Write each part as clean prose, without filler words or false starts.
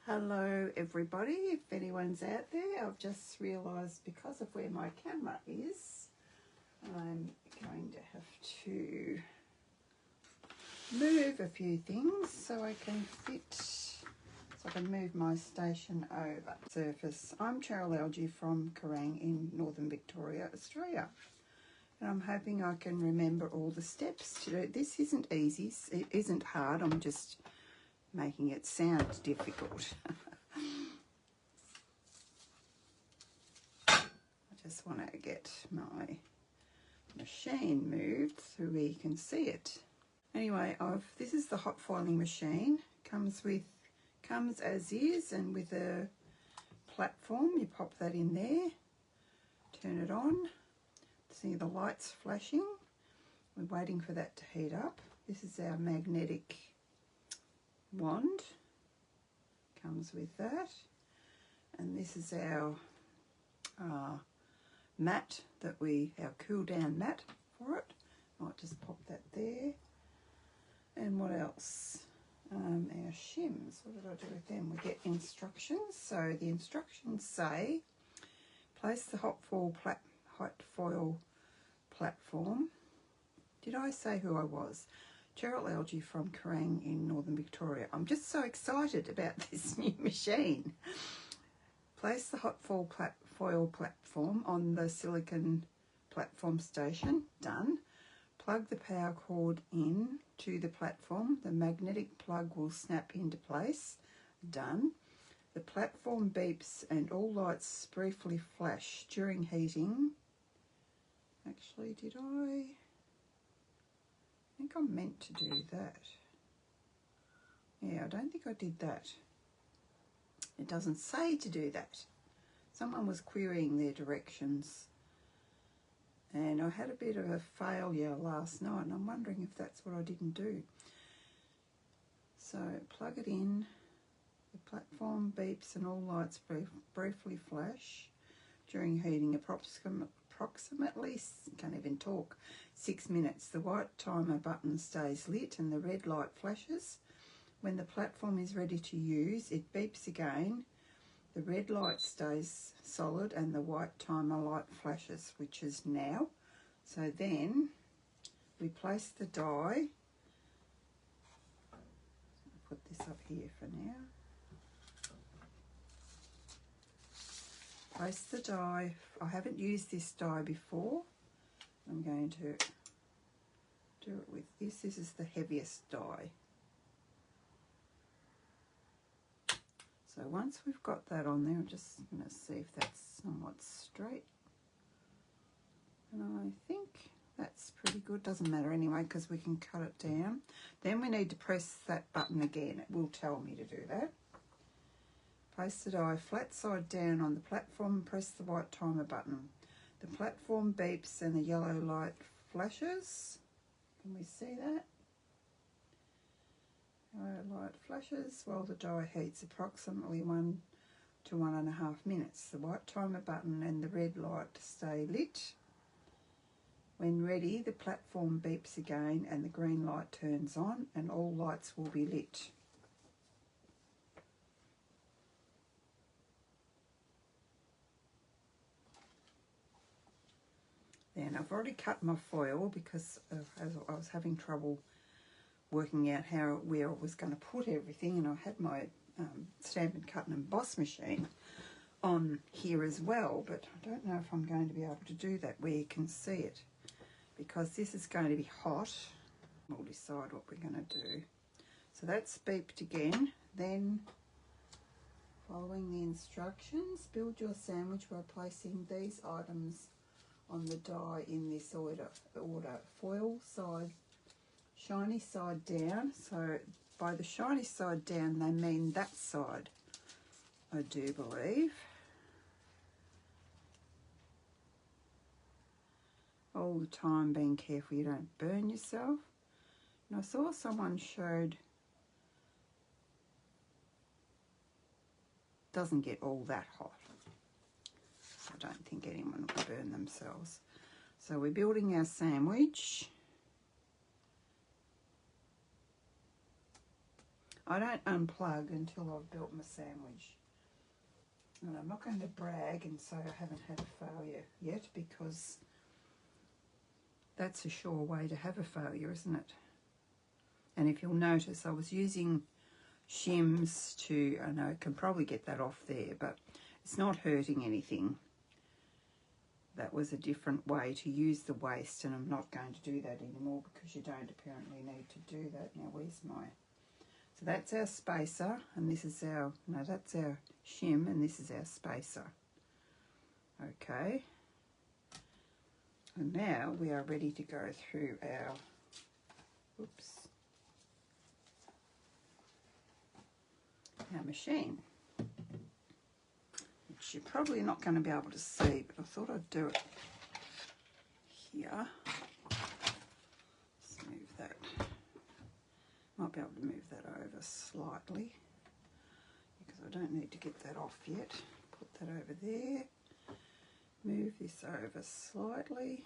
Hello everybody, if anyone's out there, I've just realised because of where my camera is, I'm going to have to move a few things so I can move my station over. Surface. I'm Cheryl Algie from Kerrang in Northern Victoria, Australia. And I'm hoping I can remember all the steps to do. This isn't easy, it isn't hard, I'm just making it sound difficult. I just want to get my machine moved so we can see it. Anyway, this is the hot foiling machine. Comes as is, and with a platform, you pop that in there, turn it on. See the lights flashing. We're waiting for that to heat up. This is our magnetic wand, comes with that, and this is our mat our cool down mat for it. I'll just pop that there. And what else? Our shims, what did I do with them? We get instructions. So the instructions say place the hot foil platform. Did I say who I was? Cheryl Algie from Kerrang in Northern Victoria. I'm just so excited about this new machine. Place the hot foil platform on the silicon platform station. Done. Plug the power cord in to the platform. The magnetic plug will snap into place. Done. The platform beeps and all lights briefly flash during heating. Actually, did I think I meant to do that. Yeah, I don't think I did that. It doesn't say to do that. Someone was querying their directions, and I had a bit of a failure last night, and I'm wondering if that's what I didn't do. So plug it in, the platform beeps and all lights briefly flash during heating, approximately, can't even talk, 6 minutes. The white timer button stays lit and the red light flashes. When the platform is ready to use, it beeps again. The red light stays solid and the white timer light flashes, which is now. So then we place the die. I'll put this up here for now. Place the die. I haven't used this die before. I'm going to do it with this. This is the heaviest die. So once we've got that on there, I'm just going to see if that's somewhat straight. And I think that's pretty good. Doesn't matter anyway because we can cut it down. Then we need to press that button again. It will tell me to do that. Place the die flat side down on the platform and press the white timer button. The platform beeps and the yellow light flashes. Can we see that? Yellow light flashes while the die heats, approximately 1 to 1.5 minutes. The white timer button and the red light stay lit. When ready, the platform beeps again and the green light turns on and all lights will be lit. Then I've already cut my foil because I was having trouble working out where I was going to put everything, and I had my Stampin' Cut and Emboss machine on here as well, but I don't know if I'm going to be able to do that where you can see it because this is going to be hot. We'll decide what we're going to do. So that's beeped again. Then, following the instructions, build your sandwich by placing these items on the die in this order. Foil side, shiny side down. So by the shiny side down they mean that side, I do believe. All the time being careful you don't burn yourself. And I saw someone showed doesn't get all that hot. I don't think anyone will burn themselves. So we're building our sandwich. I don't unplug until I've built my sandwich. And I'm not going to brag and say I haven't had a failure yet, because that's a sure way to have a failure, isn't it? And if you'll notice, I was using shims to, I know I can probably get that off there, but it's not hurting anything. That was a different way to use the waste, and I'm not going to do that anymore because you don't apparently need to do that. Now, where's my... So that's our spacer, and this is our... No, that's our shim, and this is our spacer. Okay. And now we are ready to go through our... Oops. Our machine. Which you're probably not going to be able to see, but I thought I'd do it here. Let's move that. Might be able to move that over slightly because I don't need to get that off yet. Put that over there. Move this over slightly.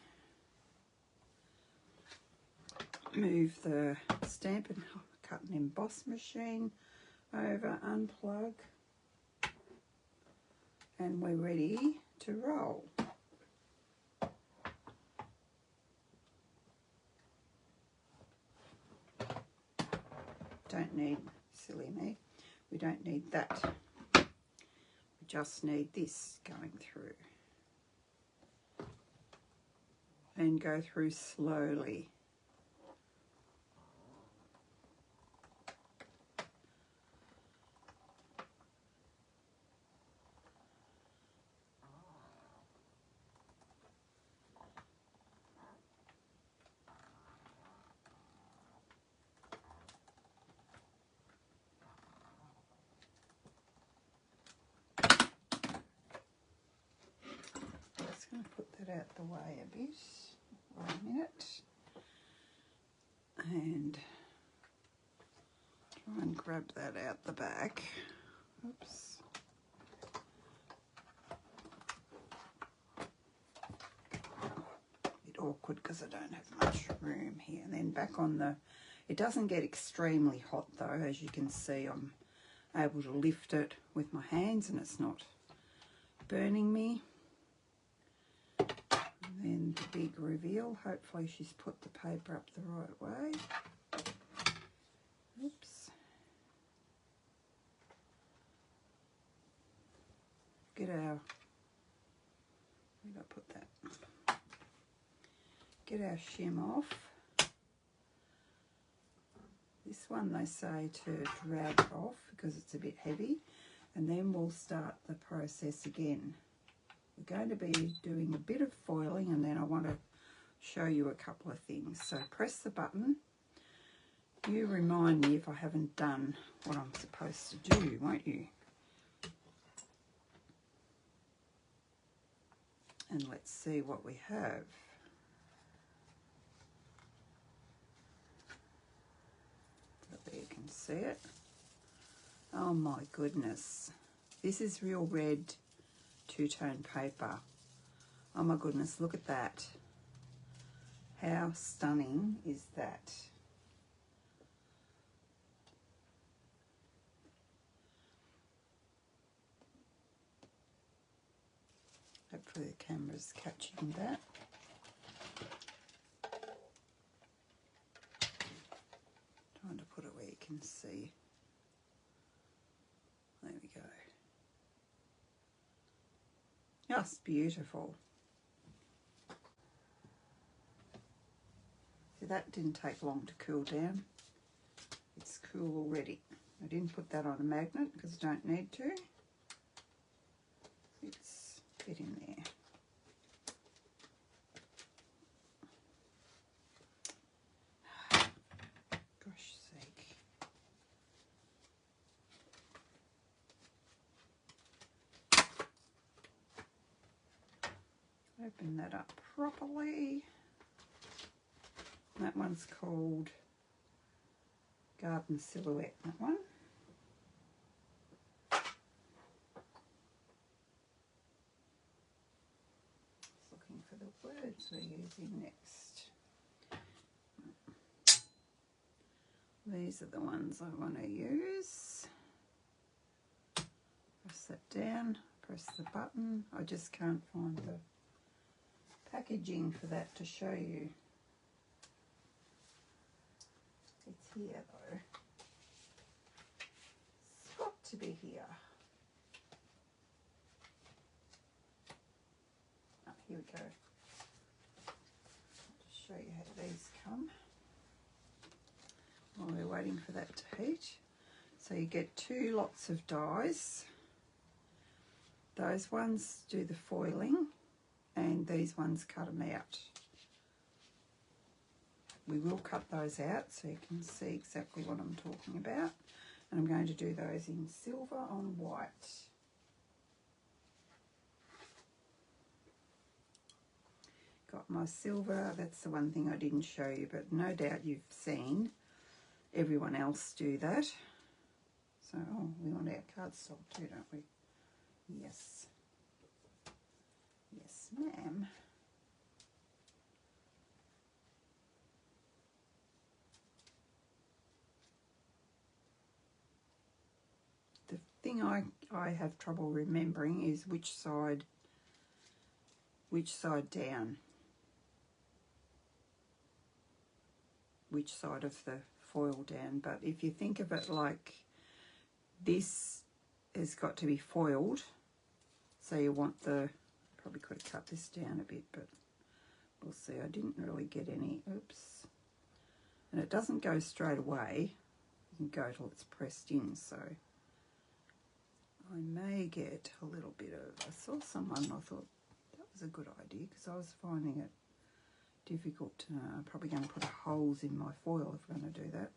Move the stamp and cut and emboss machine over, unplug. And we're ready to roll. Don't need, silly me, we don't need that. We just need this going through. And go through slowly. Going to put that out the way a bit for a minute and try and grab that out the back. Oops. A bit awkward because I don't have much room here. And then back on the... It doesn't get extremely hot though, as you can see. I'm able to lift it with my hands and it's not burning me. And then the big reveal. Hopefully she's put the paper up the right way. Oops. Get our... Where did I put that? Get our shim off. This one they say to drag off because it's a bit heavy. And then we'll start the process again. We're going to be doing a bit of foiling and then I want to show you a couple of things. So press the button. You remind me if I haven't done what I'm supposed to do, won't you? And let's see what we have. So there you can see it. Oh my goodness. This is real red two-tone paper. Oh my goodness, look at that. How stunning is that? Hopefully the camera's catching that. Trying to put it where you can see. There we go. Just beautiful. See, that didn't take long to cool down. It's cool already. I didn't put that on a magnet because I don't need to. It's get in there. Gosh sake. Open that up properly. That one's called Garden Silhouette, that one. Just looking for the words we're using next. These are the ones I want to use. Press that down, press the button. I just can't find the packaging for that to show you. It's here though. It's got to be here. Oh, here we go. I'll just show you how these come while we're waiting for that to heat. So you get 2 lots of dies. Those ones do the foiling and these ones cut them out. We will cut those out so you can see exactly what I'm talking about. And I'm going to do those in silver on white. Got my silver, that's the one thing I didn't show you, but no doubt you've seen everyone else do that. So, oh, we want our cardstock too, don't we? Yes. Yes, ma'am. The thing I have trouble remembering is which side down. Which side of the foil down. But if you think of it like this has got to be foiled, so you want the, probably could have cut this down a bit, but we'll see. I didn't really get any, oops. And it doesn't go straight away. You can go till it's pressed in, so I may get a little bit of, I saw someone, I thought that was a good idea because I was finding it difficult to, I'm probably going to put holes in my foil if I'm going to do that.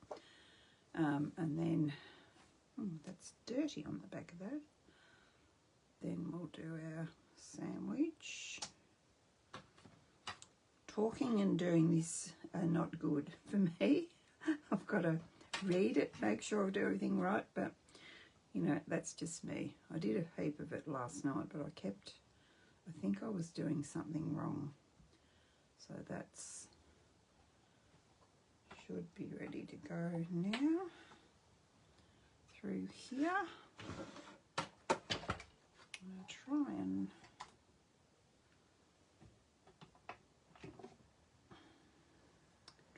And then, that's dirty on the back of that. Then we'll do our sandwich. Talking and doing this are not good for me. I've got to read it, make sure I do everything right, but you know, that's just me. I did a heap of it last night, but I think I was doing something wrong. So that's, should be ready to go now. Through here. I'm going to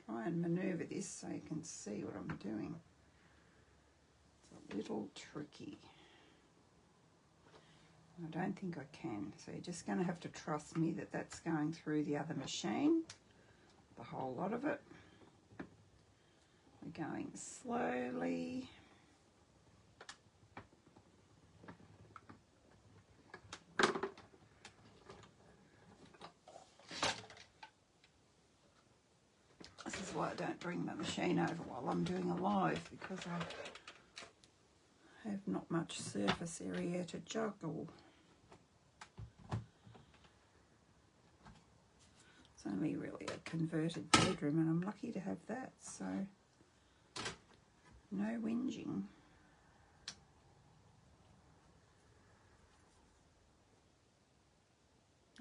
try and maneuver this so you can see what I'm doing. It's a little tricky. I don't think I can, so you're just going to have to trust me that that's going through the other machine, the whole lot of it. We're going slowly. This is why I don't bring my machine over while I'm doing a live, because I have not much surface area to juggle. It's only really a converted bedroom and I'm lucky to have that, so no whinging.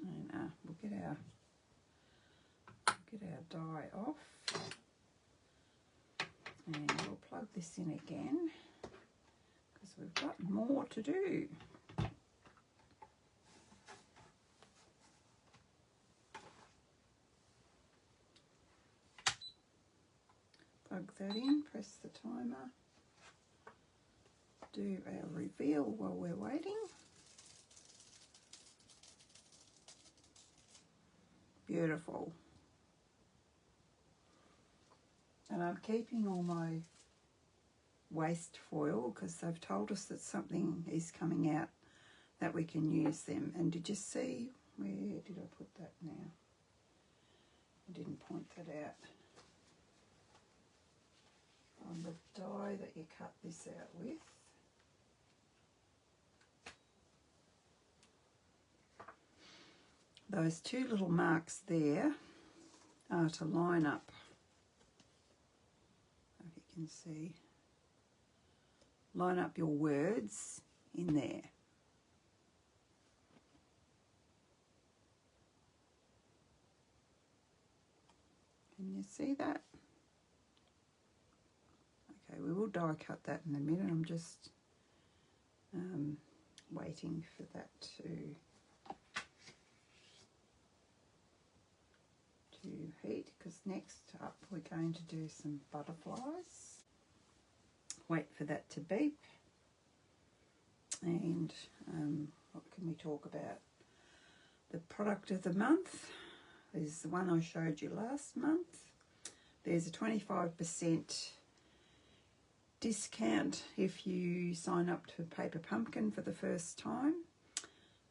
And we'll get our dye off and we'll plug this in again because we've got more to do. Plug that in, press the timer, do our reveal while we're waiting. Beautiful. And I'm keeping all my waste foil because they've told us that something is coming out that we can use them. And did you see, where did I put that now? I didn't point that out. On the die that you cut this out with. Those 2 little marks there are to line up, if you can see, line up your words in there. Can you see that? Okay, we will die cut that in a minute. I'm just waiting for that to heat, because next up we're going to do some butterflies. Wait for that to beep. And what can we talk about? The product of the month is the one I showed you last month. There's a 25% discount if you sign up to Paper Pumpkin for the first time.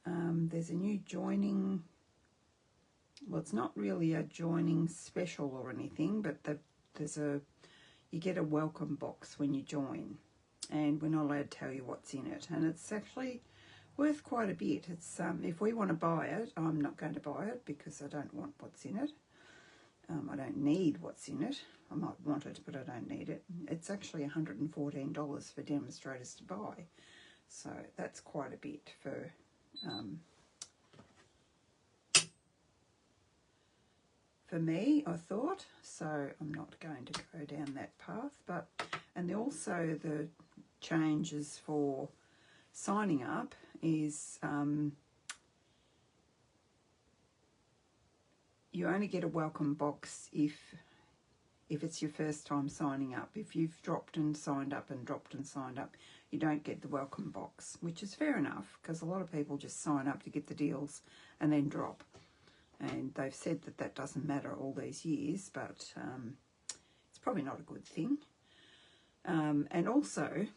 There's a new joining, well, it's not really a joining special or anything, but you get a welcome box when you join, and we're not allowed to tell you what's in it, and it's actually worth quite a bit. It's if we want to buy it, I'm not going to buy it because I don't want what's in it. I don't need what's in it. I might want it, but I don't need it. It's actually $114 for demonstrators to buy, so that's quite a bit for me, I thought. So I'm not going to go down that path. And also the changes for signing up is you only get a welcome box if it's your first time signing up. If you've dropped and signed up and dropped and signed up, you don't get the welcome box, which is fair enough, because a lot of people just sign up to get the deals and then drop. And they've said that that doesn't matter all these years, but it's probably not a good thing. And also,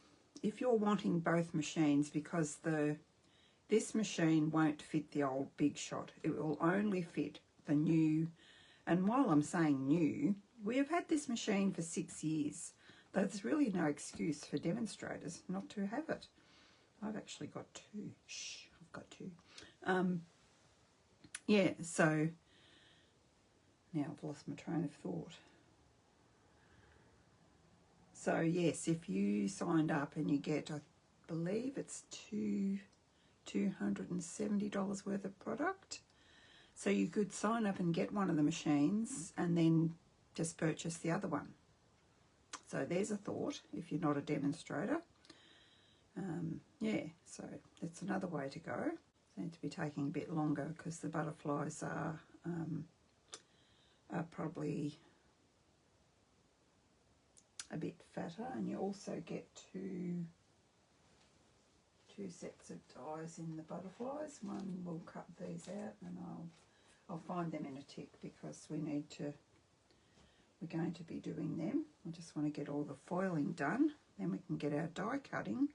if you're wanting both machines, because this machine won't fit the old Big Shot, it will only fit the new. And while I'm saying new, we have had this machine for 6 years. There's really no excuse for demonstrators not to have it. I've actually got two. Shh, I've got two. Yeah, so now I've lost my train of thought. So yes, if you signed up and you get, I believe it's $270 worth of product. So you could sign up and get one of the machines and then just purchase the other one. So there's a thought if you're not a demonstrator. Yeah, so that's another way to go. Seem to be taking a bit longer because the butterflies are probably a bit fatter, and you also get two sets of dies in the butterflies. One will cut these out, and I'll find them in a tick because we're going to be doing them. I just want to get all the foiling done, then we can get our die cutting.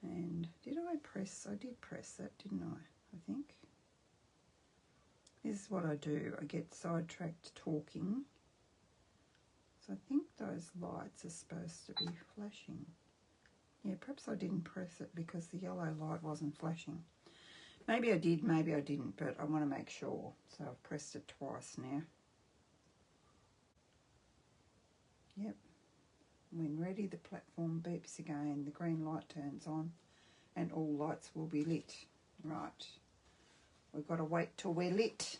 And did I press? I did press that, didn't I think. This is what I do. I get sidetracked talking. So I think those lights are supposed to be flashing. Yeah, perhaps I didn't press it because the yellow light wasn't flashing. Maybe I did, maybe I didn't, but I want to make sure. So I've pressed it twice now. Yep. When ready, the platform beeps again. The green light turns on and all lights will be lit. Right. We've got to wait till we're lit.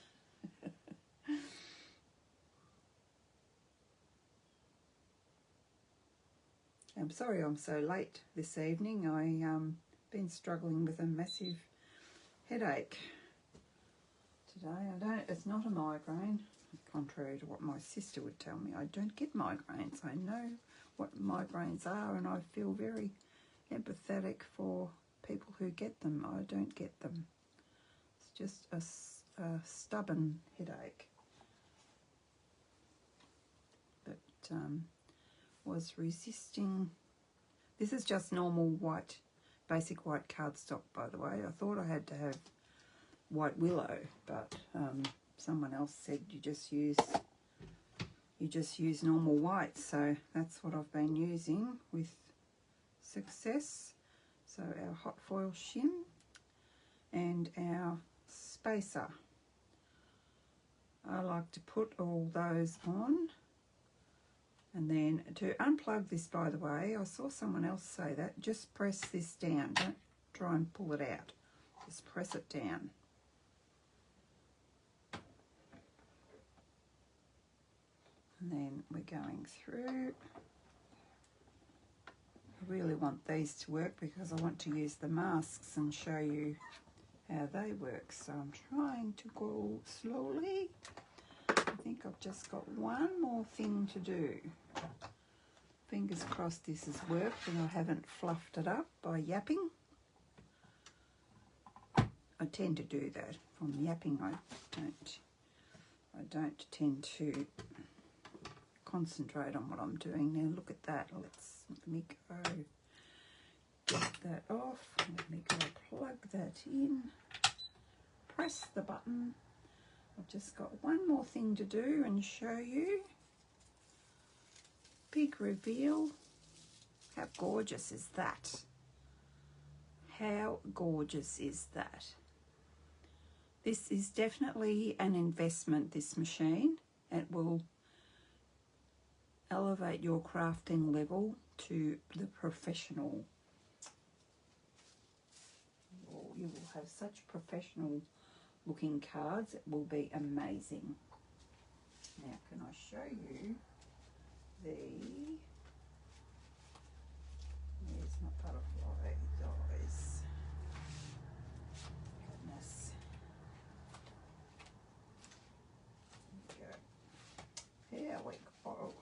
I'm sorry I'm so late this evening. I've been struggling with a massive headache today. It's not a migraine, contrary to what my sister would tell me. I don't get migraines. I know what migraines are, and I feel very empathetic for people who get them. I don't get them. It's just a stubborn headache. But was resisting. This is just normal white, basic white cardstock, by the way. I thought I had to have white willow, but someone else said you just use normal white, so that's what I've been using with success. So our hot foil shim and our spacer. I like to put all those on. And then to unplug this, by the way, I saw someone else say that, just press this down. Don't try and pull it out. Just press it down. And then we're going through I really want these to work because I want to use the masks and show you how they work. So I'm trying to go slowly. I think I've just got one more thing to do. Fingers crossed this has worked and I haven't fluffed it up by yapping. I tend to do that. If I'm yapping, I don't tend to concentrate on what I'm doing. Now look at that. Let me go get that off. Let me go plug that in. Press the button. I've just got one more thing to do and show you. Big reveal. How gorgeous is that? How gorgeous is that? This is definitely an investment, this machine. It will elevate your crafting level to the professional. You will have such professional looking cards. It will be amazing. Now, can I show you there's my butterfly dies. Goodness. Here we go.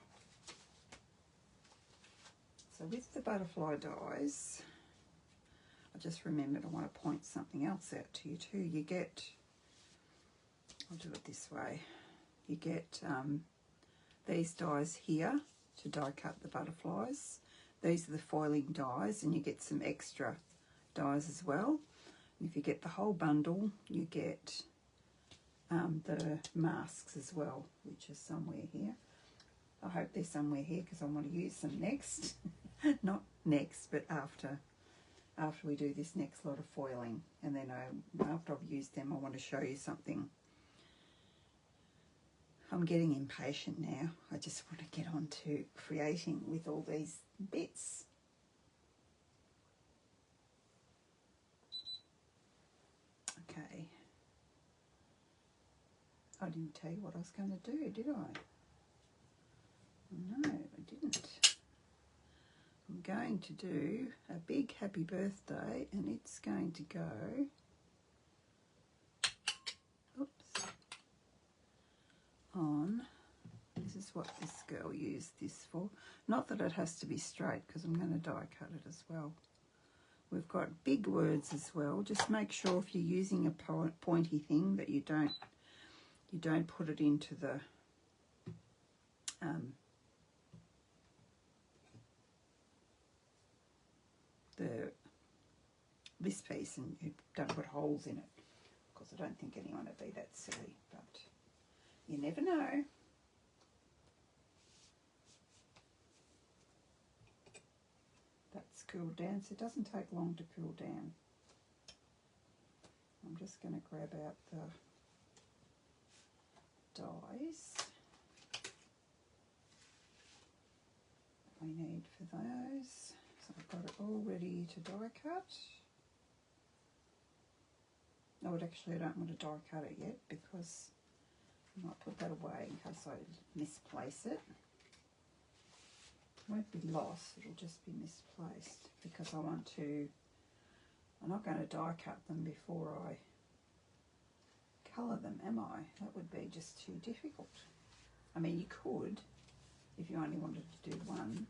So with the butterfly dies, I just remembered I want to point something else out to you too. You get, I'll do it this way, you get these dies here to die cut the butterflies. These are the foiling dies, and you get some extra dies as well. And if you get the whole bundle, you get the masks as well, which is somewhere here. I hope they're somewhere here because I want to use them next. Not next, but after we do this next lot of foiling. And then after I've used them, I want to show you something. I'm getting impatient now. I just want to get on to creating with all these bits. Okay. I didn't tell you what I was going to do, did I? No, I didn't. I'm going to do a big happy birthday, and it's going to go, oops, on, this is what this girl used this for. Not that it has to be straight, because I'm going to die cut it as well. We've got big words as well. Just make sure if you're using a pointy thing that you don't put it into the this piece, and you don't put holes in it, because I don't think anyone would be that silly, but you never know. That's cooled down, so it doesn't take long to cool down. I'm just going to grab out the dies we need for those. So I've got it all ready to die cut. No, actually I don't want to die cut it yet because I might put that away in case I misplace it. It won't be lost, it'll just be misplaced because I'm not going to die cut them before I colour them, am I? That would be just too difficult. I mean, you could if you only wanted to do one,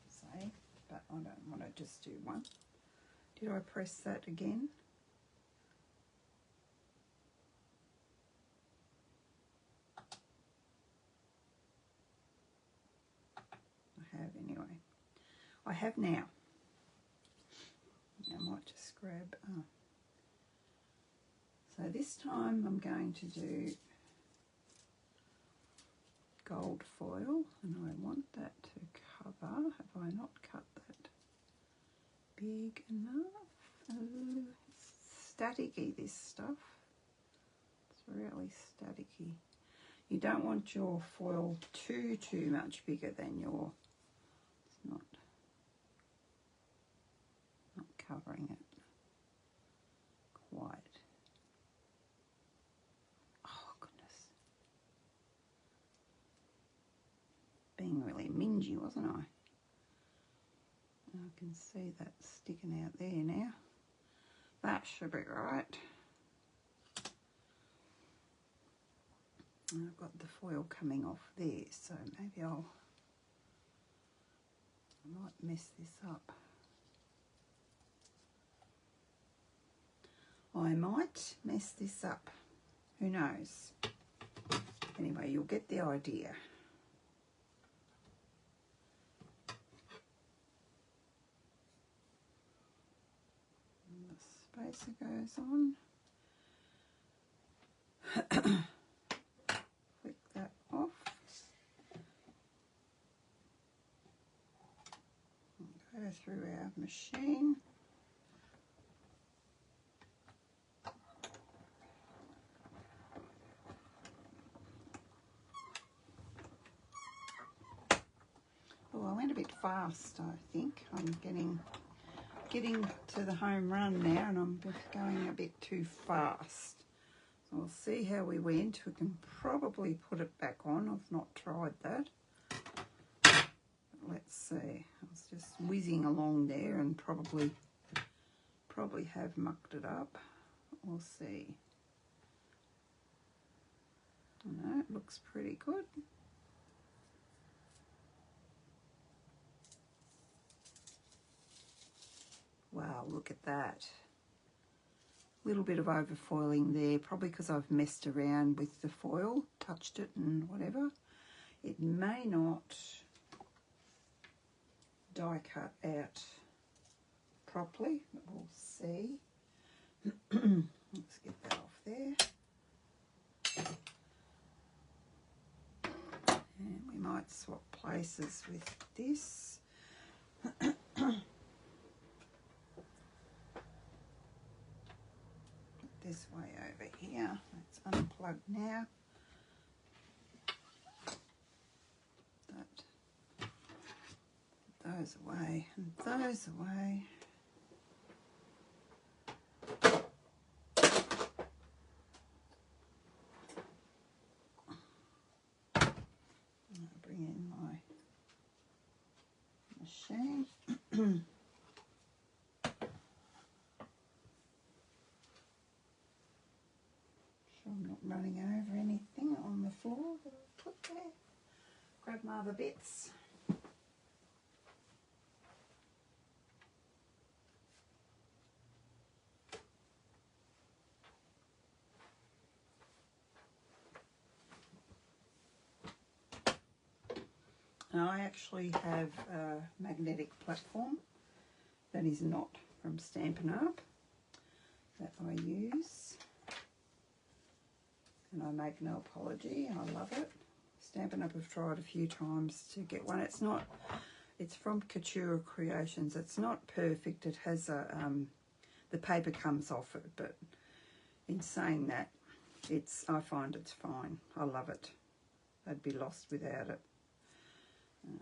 say, but I don't want to just do one. Did I press that again? I have anyway. I have now. I might just grab, so this time I'm going to do gold foil, and I want that to cover. Have I not cut that big enough? Oh, it's staticky, this stuff. It's really staticky. You don't want your foil too much bigger than your, it's not covering it quite. Oh goodness. Being really mingy, wasn't I? can see that sticking out there now. That should be right. And I've got the foil coming off there, so maybe I might mess this up. I might mess this up. Who knows? Anyway, you'll get the idea. And the spacer goes on. Flick that off. And go through our machine. Oh, I went a bit fast, I think. I'm getting to the home run now, and I'm going a bit too fast. So we'll see how we went. We can probably put it back on. I've not tried that. But let's see. I was just whizzing along there and probably have mucked it up. We'll see. No, it looks pretty good. Wow, look at that. Little bit of overfoiling there, probably because I've messed around with the foil, touched it and whatever. It may not die cut out properly, but we'll see. Let's get that off there. And we might swap places with this. This way over here. Let's unplug now. Those away and those away. I'll bring in my machine. I'm not running over anything on the floor that I've put there. Grab my other bits. Now I actually have a magnetic platform that is not from Stampin' Up! That I use. And I make no apology, I love it. Stampin' Up! Have tried a few times to get one. It's from Couture Creations. It's not perfect. It has a, the paper comes off it, but in saying that, I find it's fine. I love it. I'd be lost without it.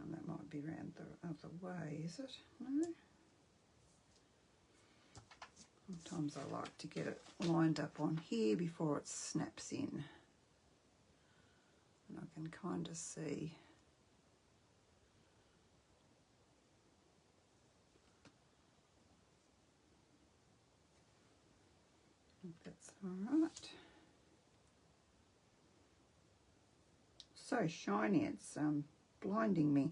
That might be round the other way, is it? No? Sometimes I like to get it lined up on here before it snaps in. And I can kind of see. I think that's all right. So shiny, it's blinding me.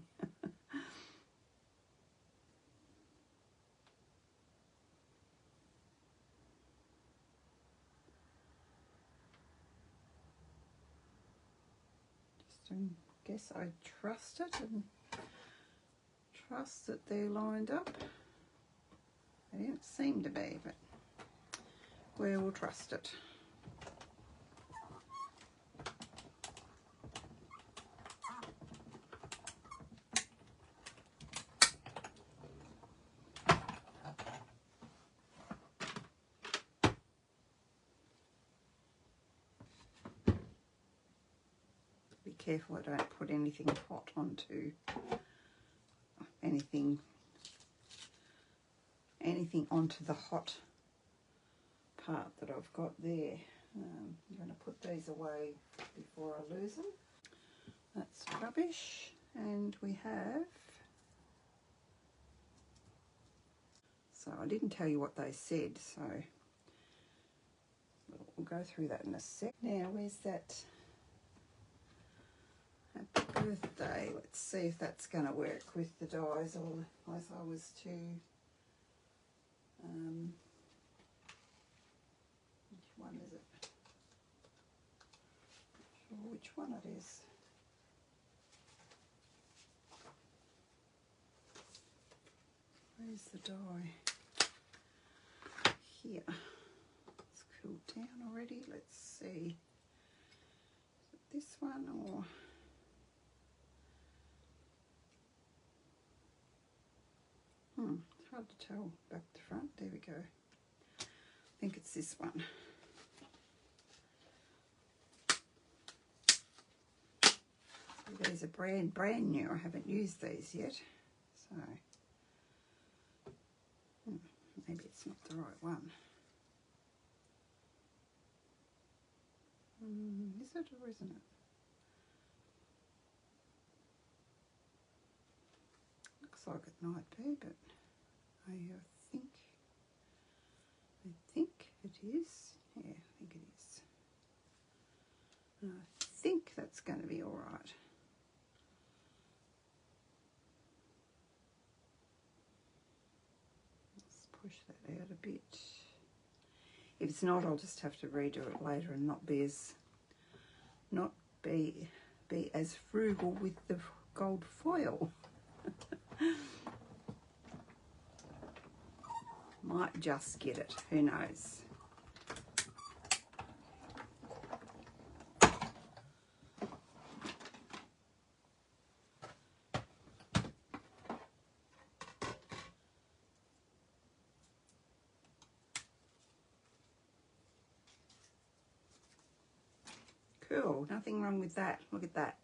I guess I trust it and trust that they're lined up. They don't seem to be, but we will trust it. Careful I don't put anything hot onto anything onto the hot part that I've got there. I'm going to put these away before I lose them. That's rubbish. And we have So I didn't tell you what they said, so we'll go through that in a sec. Now, where's that happy birthday? Let's see if that's going to work with the dies, or if I was to... which one is it? Not sure which one it is. Where's the die? Here. It's cooled down already. Let's see. Is it this one or... it's hard to tell back to front. There we go. I think it's this one. These are brand new. I haven't used these yet, so maybe it's not the right one. Is it or isn't it? Looks like it might be, but I think it is. Yeah, I think it is. And I think that's going to be all right. Let's push that out a bit. If it's not, I'll just have to redo it later and not be as frugal with the gold foil. Might just get it, who knows. Cool, nothing wrong with that. Look at that.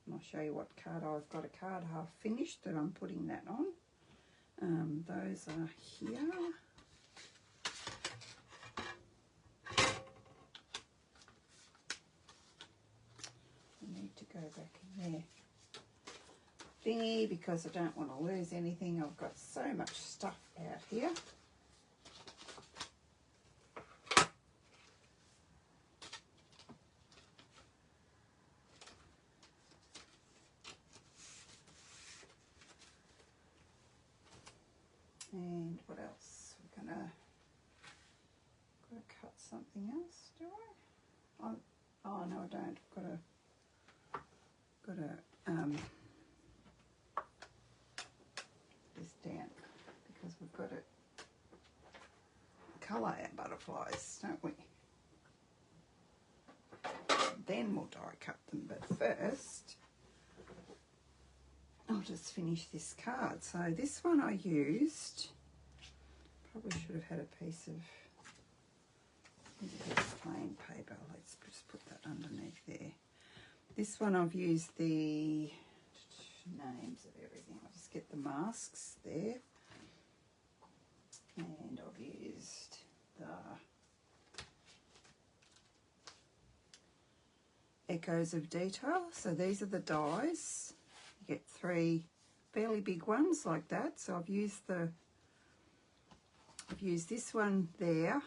And I'll show you what card I've got. A card half finished that I'm putting that on. Those are here. I need to go back in there thingy because I don't want to lose anything. I've got so much stuff out here. And what else? We're gonna cut something else, do I? Oh no, I don't. Got to this down because we've got to colour our butterflies, don't we? Then we'll die cut them, but first I'll just finish this card. So this one I used, probably should have had a piece of plain paper. Let's just put that underneath there. This one I've used the names of everything. I'll just get the masks there. And I've used the Echoes of Detail. So these are the dies. You get 3 fairly big ones like that. So I've used this one there,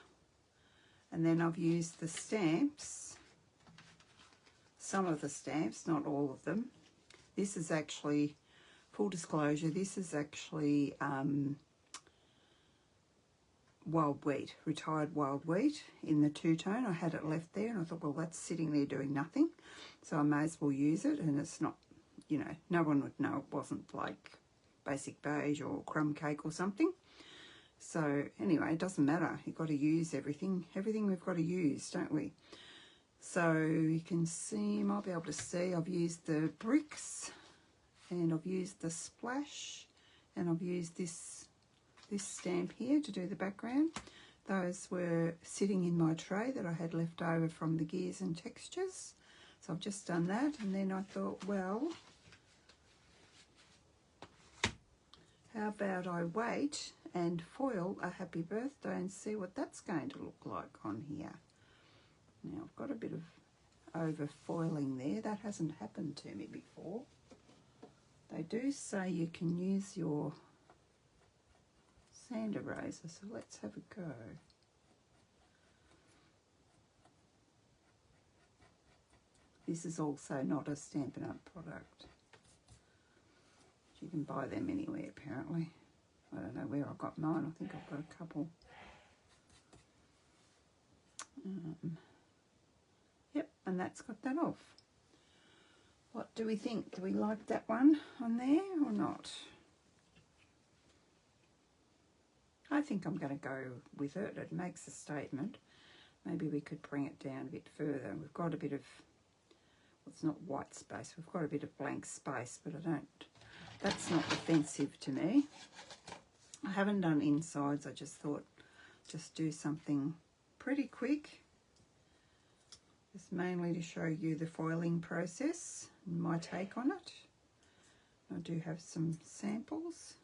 and then I've used the stamps, some of the stamps, not all of them. This is actually, full disclosure, this is actually wild wheat, retired wild wheat in the two-tone. I had it left there and I thought, well, that's sitting there doing nothing, so I may as well use it. And it's not, you know, no one would know it wasn't like basic beige or crumb cake or something. So anyway, it doesn't matter. You've got to use everything. Everything we've got to use, don't we? So you can see, you might be able to see, I've used the bricks and I've used the splash and I've used this stamp here to do the background. Those were sitting in my tray that I had left over from the Gears and Textures. So I've just done that, and then I thought, well, how about I wait and foil a happy birthday and see what that's going to look like on here. Now I've got a bit of over foiling there. That hasn't happened to me before. They do say you can use your sand eraser, so let's have a go. This is also not a Stampin' Up product. You can buy them anywhere apparently. I don't know where I got mine. I think I've got a couple. Yep, and that's got that off. What do we think? Do we like that one on there or not? I think I'm going to go with it. It makes a statement. Maybe we could bring it down a bit further. We've got a bit of, well, it's not white space. We've got a bit of blank space, but that's not offensive to me. I haven't done insides. I just thought just do something pretty quick. Just mainly to show you the foiling process and my take on it. I do have some samples.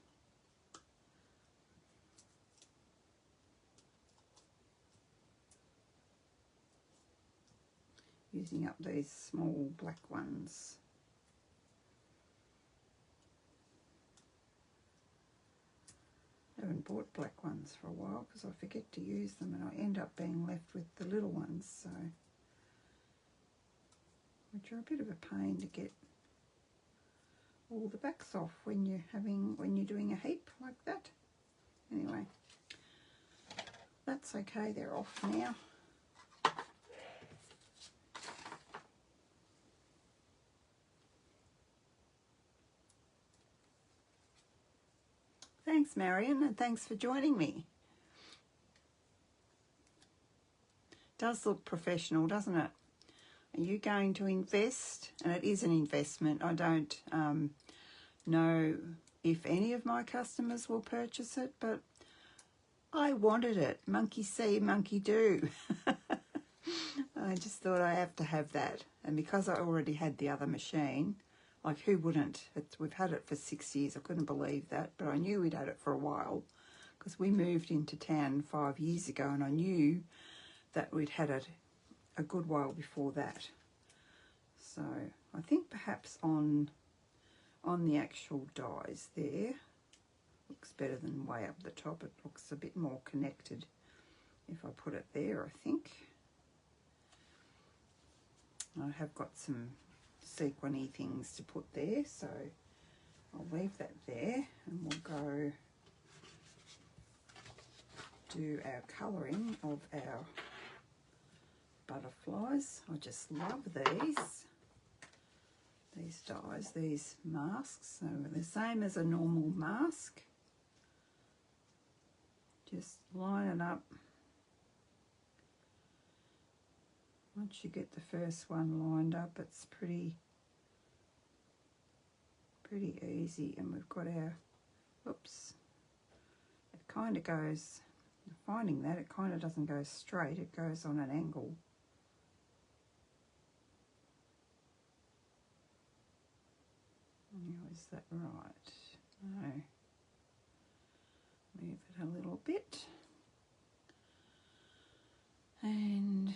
Using up these small black ones. I haven't bought black ones for a while because I forget to use them and I end up being left with the little ones, so which are a bit of a pain to get all the backs off when you're doing a heap like that. Anyway, that's okay, they're off now. Thanks, Marion, and thanks for joining me. Does look professional, doesn't it? Are you going to invest? And it is an investment. I don't know if any of my customers will purchase it, but I wanted it. Monkey see, monkey do. I just thought I have to have that. And because I already had the other machine, like who wouldn't? We've had it for 6 years. I couldn't believe that, but I knew we'd had it for a while because we moved into town 5 years ago and I knew that we'd had it a good while before that. So I think perhaps on the actual dies there, looks better than way up the top. It looks a bit more connected if I put it there, I think. I have got some sequin-y things to put there, so I'll leave that there and we'll go do our colouring of our butterflies. I just love these dies, these masks. So the same as a normal mask. Just line it up. Once you get the first one lined up, it's pretty easy. And we've got our, oops, it kind of goes, I'm finding that it kind of doesn't go straight, it goes on an angle. Now, is that right? No. Move it a little bit. And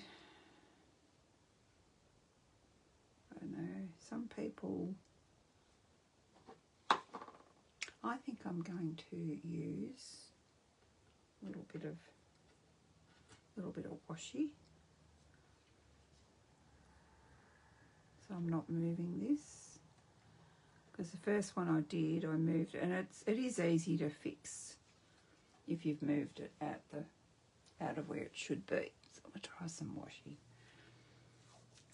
I don't know, some people, I think I'm going to use a little bit of washi. So I'm not moving this, because the first one I did, I moved it, and it is easy to fix if you've moved it out of where it should be. So I'm gonna try some washi.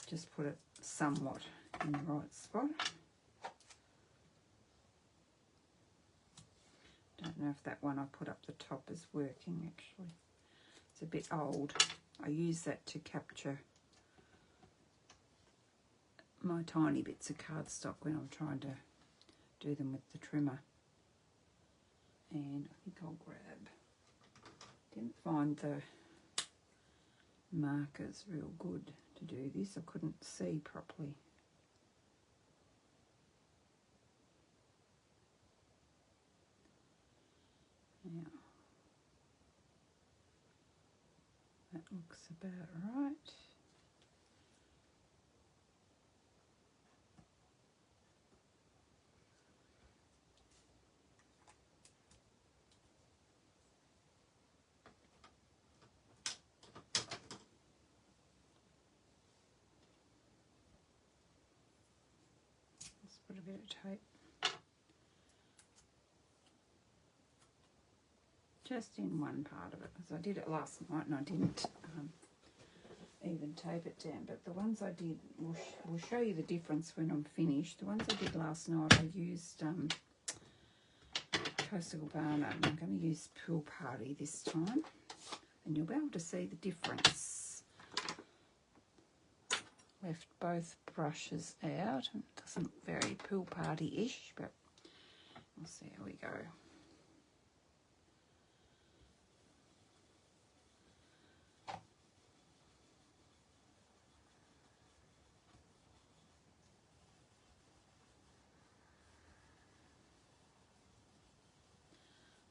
Just put it somewhat in the right spot. Don't know if that one I put up the top is working actually. It's a bit old. I use that to capture my tiny bits of cardstock when I'm trying to do them with the trimmer. And I think I'll grab, didn't find the markers real good to do this. I couldn't see properly. Now, that looks about right. bit of tape. Just in one part of it, because I did it last night and I didn't even tape it down. But the ones I did, we'll show you the difference when I'm finished. The ones I did last night, I used Costa Cabana. I'm going to use Pool Party this time, and you'll be able to see the difference. Left both brushes out. It doesn't look very Pool Party-ish, but we'll see how we go.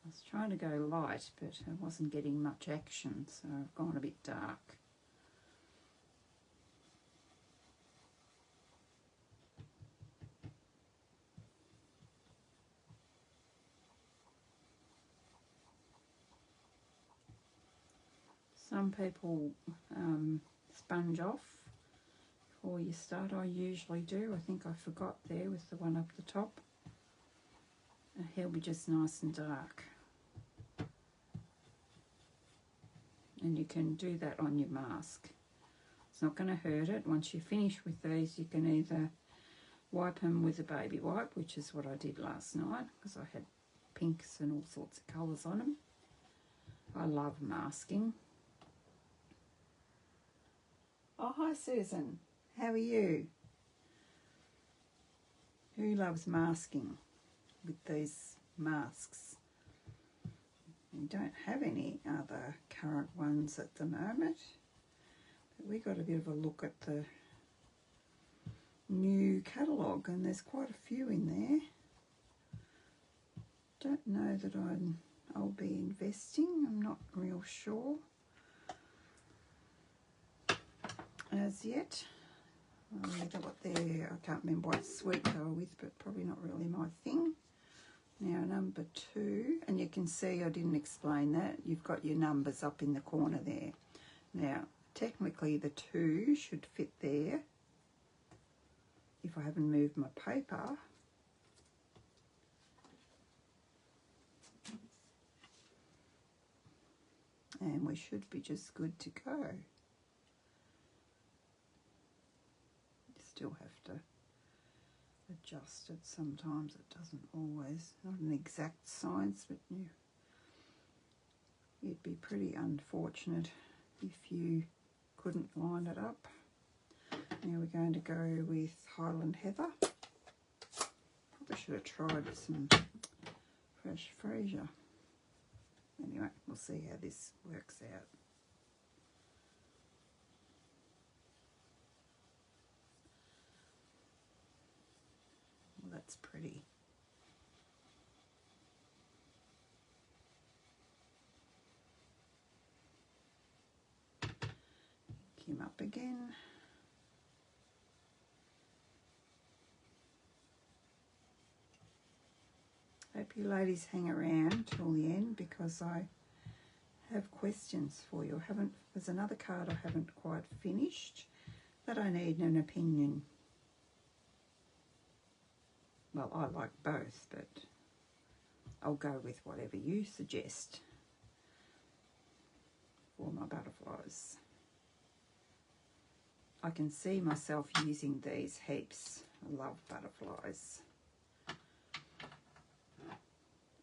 I was trying to go light, but I wasn't getting much action, so I've gone a bit dark. Some people sponge off before you start. I usually do. I think I forgot there with the one up the top. He'll be just nice and dark. And you can do that on your mask. It's not going to hurt it. Once you finish with these, you can either wipe them with a baby wipe, which is what I did last night, because I had pinks and all sorts of colours on them. I love masking. Oh, hi Susan. How are you? Who loves masking with these masks? We don't have any other current ones at the moment, but we got a bit of a look at the new catalogue, and there's quite a few in there. Don't know that I'll be investing. I'm not real sure as yet. Either what they're, I can't remember what suite they were with, but probably not really my thing. Now number 2, and you can see I didn't explain that. You've got your numbers up in the corner there. Now technically the 2 should fit there if I haven't moved my paper. And we should be just good to go. You still have to adjust it. Sometimes it doesn't always, not an exact science, but you'd be pretty unfortunate if you couldn't line it up. Now we're going to go with Highland Heather. Probably should have tried some fresh Fraser. Anyway, we'll see how this works out. Well, that's pretty. Pick him up again. Hope you ladies hang around till the end, because I have questions for you. There's another card I haven't quite finished that I need an opinion. Well, I like both, but I'll go with whatever you suggest for my butterflies. I can see myself using these heaps. I love butterflies.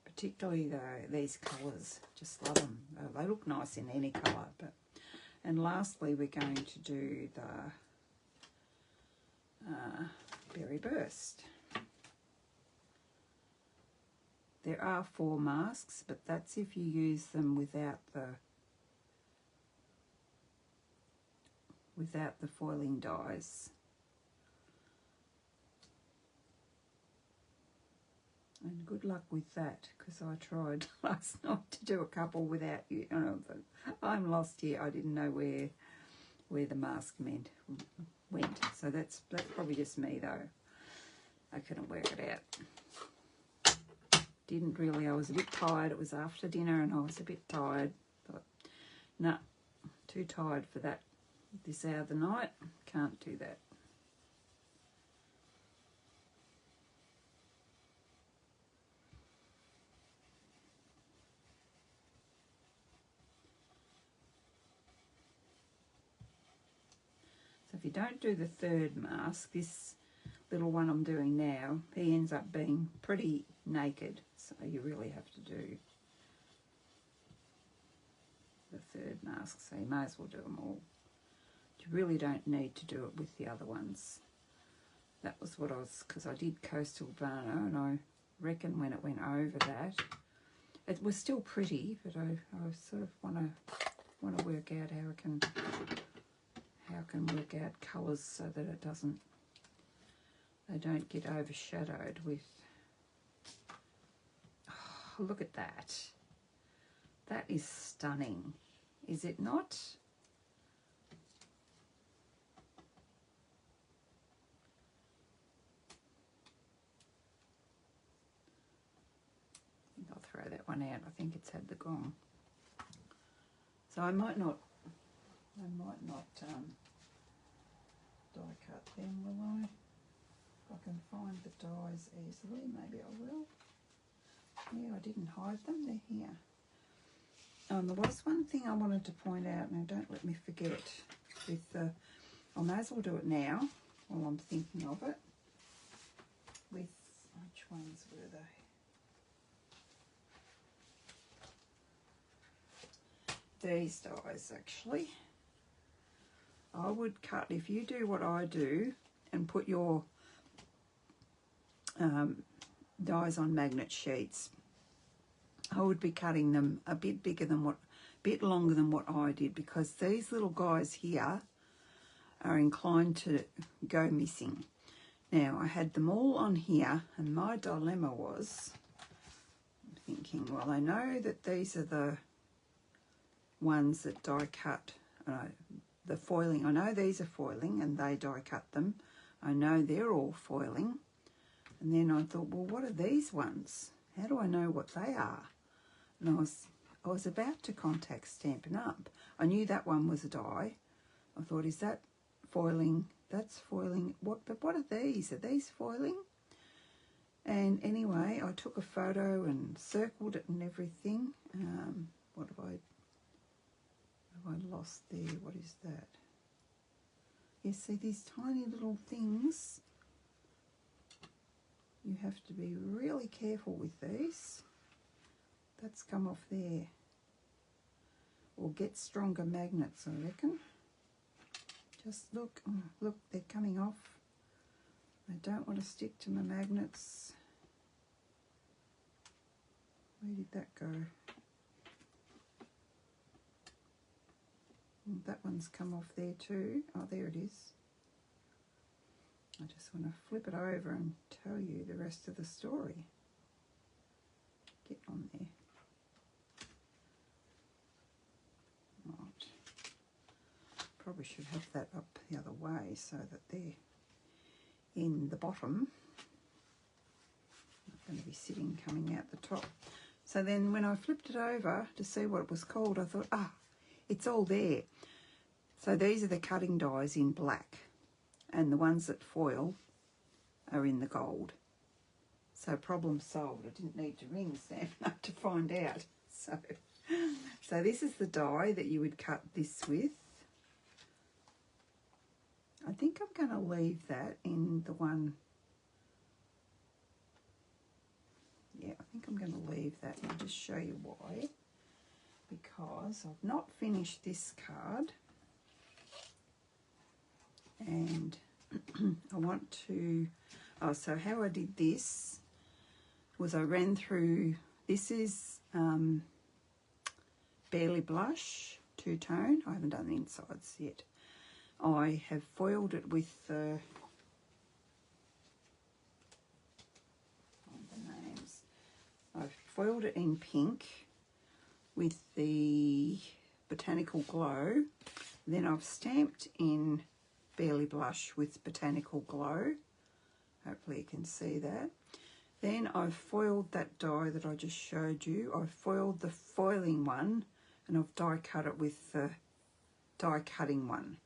Particularly these colours, just love them. They look nice in any colour. And lastly, we're going to do the Berry Burst. There are 4 masks, but that's if you use them without the foiling dies. And good luck with that, because I tried last night to do a couple without you. I'm lost here. I didn't know where the mask went. So that's probably just me though. I couldn't work it out. Didn't really. I was a bit tired. It was after dinner and I was a bit tired. Thought, nah, too tired for that this hour of the night. Can't do that. So if you don't do the third mask, this little one I'm doing now, he ends up being pretty naked. So you really have to do the third mask. So you may as well do them all. You really don't need to do it with the other ones. That was what I was, because I did Coastal Urbana, and I reckon when it went over that, it was still pretty, but I sort of want to work out how I can work out colours so that it doesn't, they don't get overshadowed with. Oh, look at that. That is stunning, is it not? I'll throw that one out. I think it's had the gong. So I might not die cut them, will I? If I can find the dies easily, maybe I will. Yeah, I didn't hide them, they're here. There was one thing I wanted to point out, now don't let me forget, with the, I may as well do it now while I'm thinking of it, with, which ones were they? These dies actually. I would cut, if you do what I do and put your dies on magnet sheets, I would be cutting them a bit bigger than bit longer than what I did, because these little guys here are inclined to go missing. Now I had them all on here, and my dilemma was, I'm thinking, well, I know that these are the ones that die cut, the foiling. I know these are foiling and they die cut them. I know they're all foiling. And then I thought, well, what are these ones? How do I know what they are? And I was about to contact Stampin' Up. I knew that one was a die. I thought, is that foiling? That's foiling. But what are these? Are these foiling? And anyway, I took a photo and circled it and everything. What have I lost there? What is that? You see these tiny little things. You have to be really careful with these. That's come off there. Or get stronger magnets, I reckon. Just look, look, they're coming off. I don't want to stick to my magnets. Where did that go? That one's come off there too. Oh, there it is. I just want to flip it over and tell you the rest of the story. Get on there. Right. Probably should have that up the other way so that they're in the bottom. Not going to be sitting coming out the top. So then when I flipped it over to see what it was called, I thought, it's all there. So these are the cutting dies in black, and the ones that foil are in the gold. So problem solved. I didn't need to ring Stampin' Up to find out. So this is the die that you would cut this with. I think I'm going to leave that in the one. Yeah, I think I'm going to leave that, and I'll just show you why. Because I've not finished this card, and I want to, so how I did this was I ran through, this is Barely Blush two-tone. I haven't done the insides yet. I have foiled it with the names. I've foiled it in pink with the Botanical Glow. Then I've stamped in Barely Blush with Botanical Glow. Hopefully you can see that. Then I've foiled that die that I just showed you. I've foiled the foiling one, and I've die cut it with the die cutting one.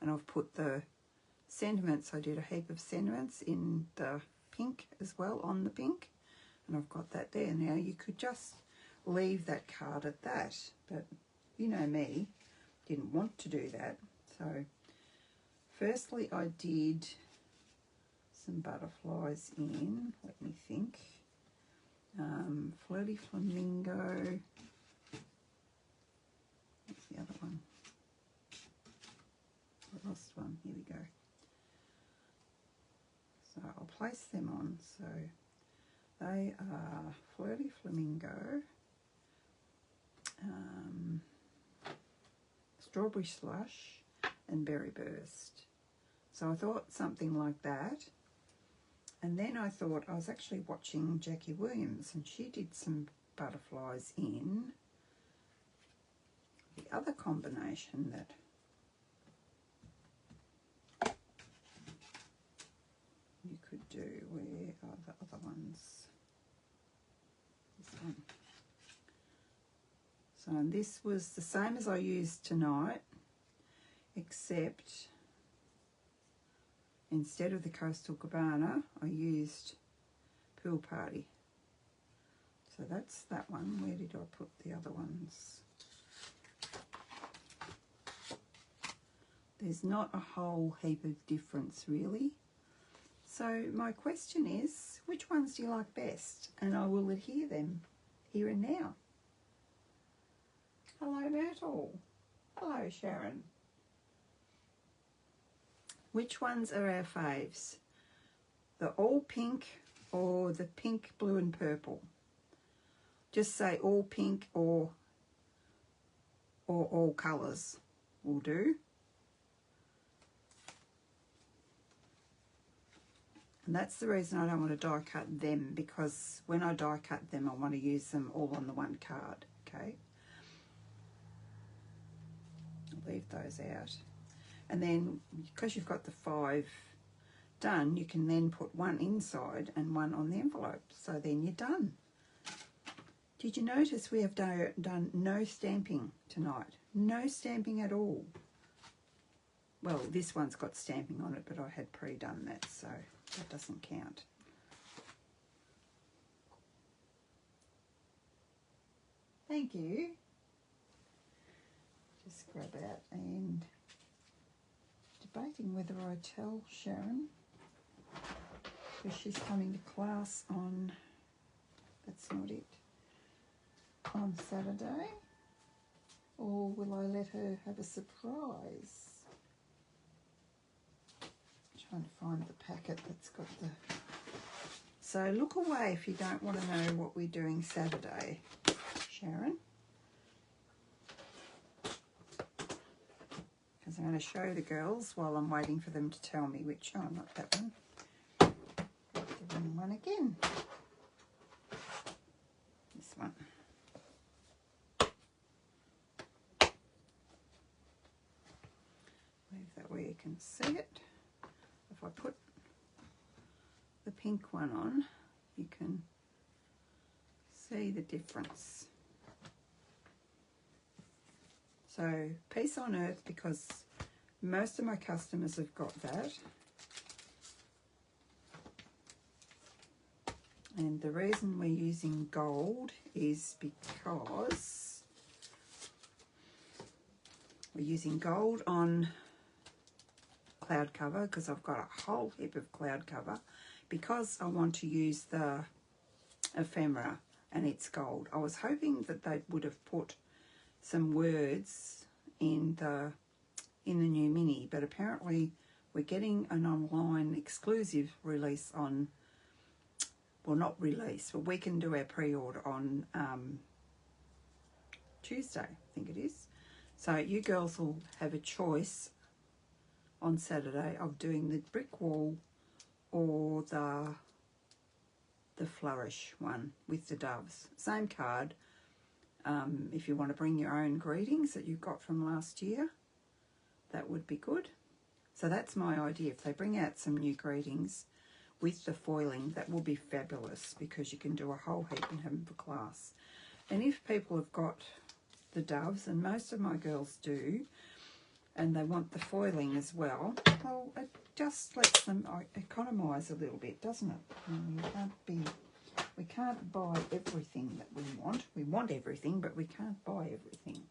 And I've put the sentiments, I did a heap of sentiments in the pink as well, on the pink. And I've got that there. Now you could just leave that card at that, but you know me, didn't want to do that. So firstly I did some butterflies in, let me think, Flirty Flamingo, what's the other one? I lost one, here we go. So I'll place them on. So they are Flirty Flamingo, Strawberry Slush and Berry Burst. So I thought something like that. And then I thought, I was actually watching Jackie Williams and she did some butterflies in the other combination that you could do. Where are the other ones? This one. So and this was the same as I used tonight, except instead of the Coastal Cabana, I used Pool Party. So that's that one. Where did I put the other ones? There's not a whole heap of difference really. So my question is, which ones do you like best? And I will adhere them here and now. Hello Myrtle. Hello Sharon. Which ones are our faves? The all pink or the pink, blue and purple? Just say all pink or all colours will do. And that's the reason I don't want to die cut them, because when I die cut them I want to use them all on the one card, okay? I'll leave those out. And then, because you've got the 5 done, you can then put one inside and one on the envelope. So then you're done. Did you notice we have done no stamping tonight? No stamping at all. Well, this one's got stamping on it, but I had pre-done that, so that doesn't count. Thank you. Just grab out and... debating whether I tell Sharon, because she's coming to class on, that's not it, on Saturday, or will I let her have a surprise? I'm trying to find the packet that's got the... So look away if you don't want to know what we're doing Saturday, Sharon. I'm going to show the girls while I'm waiting for them to tell me which. Oh, not that one. The wrong one again. This one. Leave that where you can see it. If I put the pink one on, you can see the difference. So, Peace on Earth, because most of my customers have got that. And the reason we're using gold is because we're using gold on cloud cover, because I've got a whole heap of cloud cover, because I want to use the ephemera and it's gold. I was hoping that they would have put some words in the new mini, but apparently we're getting an online exclusive release on, well, not release, but we can do our pre-order on Tuesday, I think it is. So you girls will have a choice on Saturday of doing the brick wall or the flourish one with the doves. Same card. If you want to bring your own greetings that you got from last year, that would be good. So that's my idea. If they bring out some new greetings with the foiling, that will be fabulous, because you can do a whole heap and have them for class. And if people have got the doves, and most of my girls do, and they want the foiling as well, well, it just lets them economise a little bit, doesn't it? We can't buy everything that we want. We want everything, but we can't buy everything.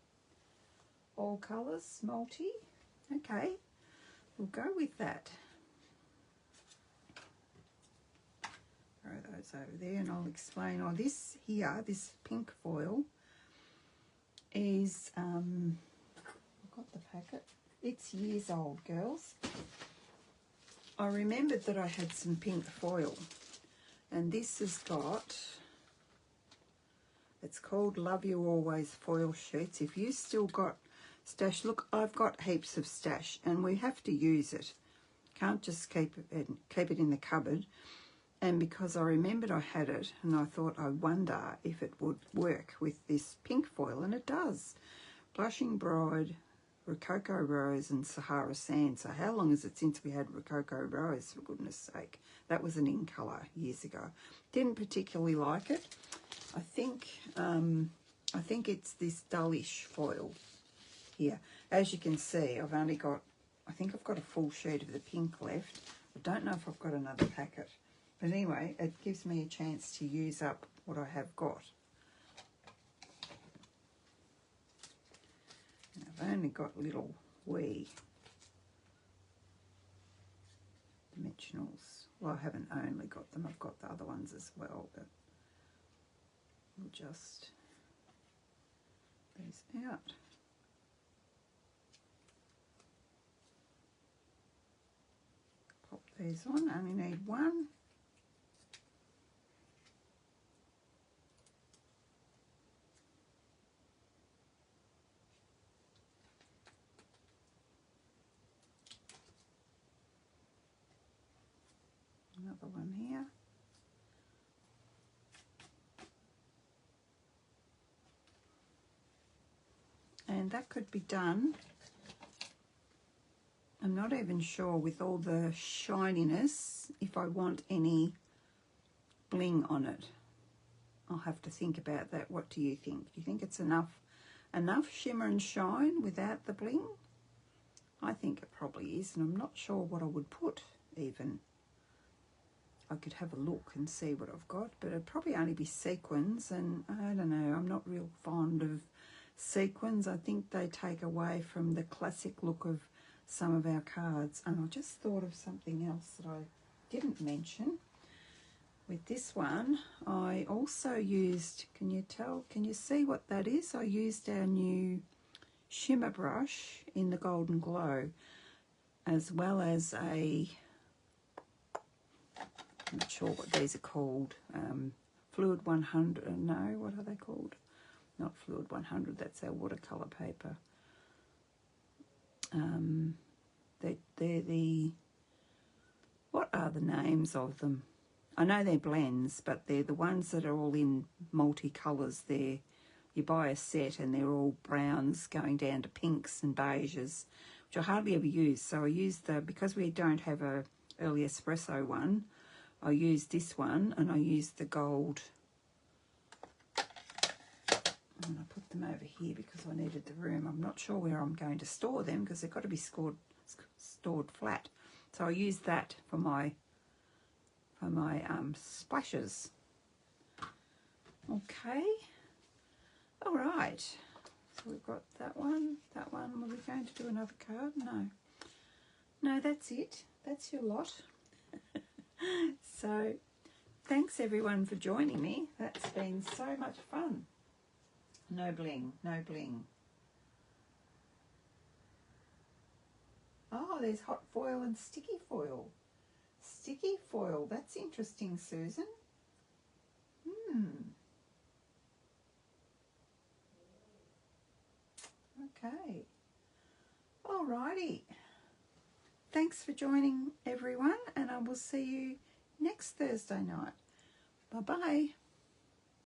All colours, multi. Okay. we'll go with that. Throw those over there and I'll explain. Oh, this here, this pink foil is, I've got the packet. It's years old, girls. I remembered that I had some pink foil, and this has got, it's called Love You Always foil sheets. If you still got stash, look, I've got heaps of stash and we have to use it. Can't just keep it in the cupboard. And because I remembered I had it, and I thought, I wonder if it would work with this pink foil, and it does. Blushing Bride, Rococo Rose and Sahara Sand. So how long is it since we had Rococo Rose, for goodness sake? That was an in colour years ago. Didn't particularly like it. I think it's this dullish foil here. As you can see, I've only got, I think I've got a full sheet of the pink left. I don't know if I've got another packet. But anyway, it gives me a chance to use up what I have got. I've only got little wee dimensionals. Well, I haven't only got them, I've got the other ones as well, but we'll just these out. Pop these on, I only need one. Another one here. And that could be done. I'm not even sure with all the shininess if I want any bling on it. I'll have to think about that. What do you think? Do you think it's enough shimmer and shine without the bling? I think it probably is, and I'm not sure what I would put even. I could have a look and see what I've got, but it'd probably only be sequins, and I don't know, I'm not real fond of sequins. I think they take away from the classic look of some of our cards. And I just thought of something else that I didn't mention. With this one, I also used, can you see what that is? I used our new shimmer brush in the Golden Glow, as well as a, I'm not sure what these are called, Fluid 100, no, what are they called? Not Fluid 100, that's our watercolour paper. They're the, what are the names of them? I know they're blends, but they're the ones that are all in multicolours. You buy a set and they're all browns going down to pinks and beiges, which I hardly ever use. So I used because we don't have a early espresso one, I used this one, and I used the gold. And I put them over here because I needed the room. I'm not sure where I'm going to store them because they've got to be stored flat. So I used that for my splashes. Okay. All right. So we've got that one. That one. Were we going to do another card? No. No, that's it. That's your lot. So thanks everyone for joining me. That's been so much fun. No bling, no bling. Oh, there's hot foil and sticky foil. Sticky foil, that's interesting, Susan. Okay. Alrighty. Thanks for joining everyone, and I will see you next Thursday night. Bye-bye.